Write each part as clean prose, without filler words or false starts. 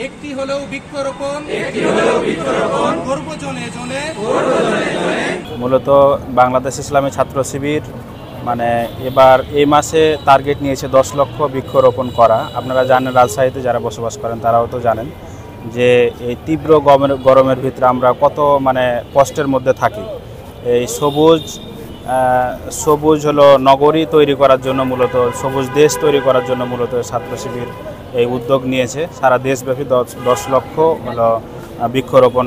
একটি হলেও বৃক্ষরোপণ করব জনে জনে। মূলত বাংলাদেশ ইসলামী ছাত্র শিবির মানে এবার এই মাসে টার্গেট নিয়েছে 10 লক্ষ বৃক্ষরোপণ করা। আপনারা জানেন, রাজশাহীতে যারা বসবাস করেন তারাও তো জানেন যে এই তীব্র গরমের ভিতরে আমরা কত মানে কষ্টের মধ্যে থাকি। এই সবুজ হলো নগরী তৈরি করার জন্য, মূলত সবুজ দেশ তৈরি করার জন্য মূলত ছাত্র শিবির এই উদ্যোগ নিয়েছে সারা দেশব্যাপী 10 লক্ষ হলো বৃক্ষরোপণ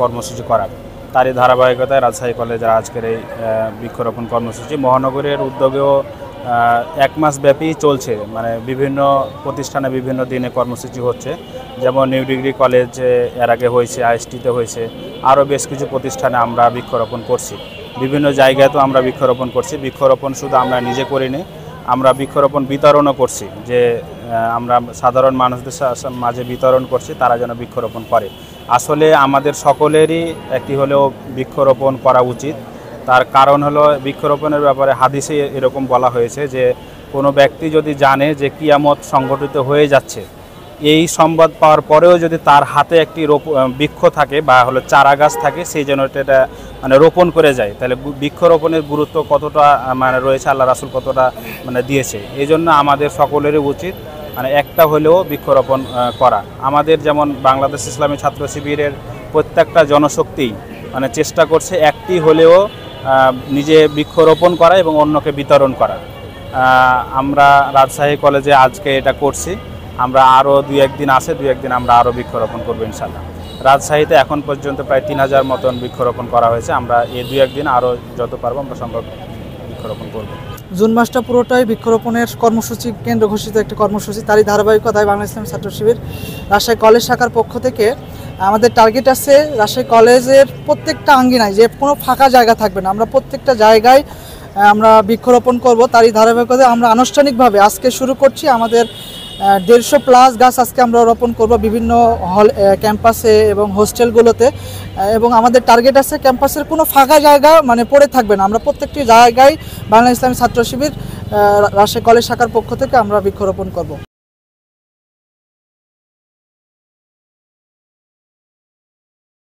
কর্মসূচি করার। তারই ধারাবাহিকতায় রাজশাহী কলেজের আজকের এই বৃক্ষরোপণ কর্মসূচি মহানগরীর উদ্যোগেও 1 মাস ব্যাপী চলছে। মানে বিভিন্ন প্রতিষ্ঠানে বিভিন্ন দিনে কর্মসূচি হচ্ছে, যেমন নিউ ডিগ্রি কলেজ এর আগে হয়েছে, আইএসটিতে হয়েছে, আরও বেশ কিছু প্রতিষ্ঠানে আমরা বৃক্ষরোপণ করছি। বিভিন্ন জায়গায় তো আমরা বৃক্ষরোপণ করছি। বৃক্ষরোপণ শুধু আমরা নিজে করিনি, আমরা বৃক্ষরোপণ বিতরণও করছি, যে আমরা সাধারণ মানুষদের মাঝে বিতরণ করছি তারা যেন বৃক্ষরোপণ করে। আসলে আমাদের সকলেরই একটি হলেও বৃক্ষরোপণ করা উচিত। তার কারণ হলো বৃক্ষরোপণের ব্যাপারে হাদিসে এরকম বলা হয়েছে যে কোনো ব্যক্তি যদি জানে যে কিয়ামত সংঘটিত হয়ে যাচ্ছে, এই সংবাদ পাওয়ার পরেও যদি তার হাতে একটি বৃক্ষ থাকে বা হলো চারা গাছ থাকে, সেই জন্য এটা মানে রোপণ করে যায়, তাহলে বৃক্ষরোপণের গুরুত্ব কতটা মানে রয়েছে, আল্লাহ রাসূল কতটা মানে দিয়েছে। এই জন্য আমাদের সকলেরই উচিত মানে একটা হলেও বৃক্ষরোপণ করা। আমাদের যেমন বাংলাদেশ ইসলামী ছাত্র শিবিরের প্রত্যেকটা জনশক্তি মানে চেষ্টা করছে একটি হলেও নিজে বৃক্ষরোপণ করা এবং অন্যকে বিতরণ করা। আমরা রাজশাহী কলেজে আজকে এটা করছি। আমরা আরও 2-1 দিন আছে, 2-1 দিন আমরা আরও বৃক্ষরোপণ করবো ইনশাল্লাহ। রাজশাহীতে এখন পর্যন্ত প্রায় 3000 মতন বৃক্ষরোপণ করা হয়েছে। আমরা এই 2-1 দিন আরও যত পারবো আমরা সম্ভব বৃক্ষরোপণ করবো। জুন মাসটা পুরোটাই বৃক্ষরোপণের কর্মসূচি, কেন্দ্র ঘোষিত একটি কর্মসূচি। তারই ধারাবাহিকতায় বাংলাদেশ ইসলামী ছাত্র শিবির রাজশাহী কলেজ শাখার পক্ষ থেকে আমাদের টার্গেট আছে রাজশাহী কলেজের প্রত্যেকটা আঙ্গিনায় যে কোনো ফাঁকা জায়গা থাকবে না, আমরা প্রত্যেকটা জায়গায় আমরা বৃক্ষরোপণ করব। তারই ধারাবাহিকতায় আমরা আনুষ্ঠানিকভাবে আজকে শুরু করছি। আমাদের 150+ গাছ আজকে আমরা রোপণ করব বিভিন্ন হল, ক্যাম্পাসে এবং হোস্টেলগুলোতে। এবং আমাদের টার্গেট আছে ক্যাম্পাসের কোনো ফাঁকা জায়গা মানে পড়ে থাকবে না, আমরা প্রত্যেকটি জায়গায় বাংলাদেশ ইসলামী ছাত্র শিবির রাজশাহী কলেজ শাখার পক্ষ থেকে আমরা বৃক্ষরোপণ করব।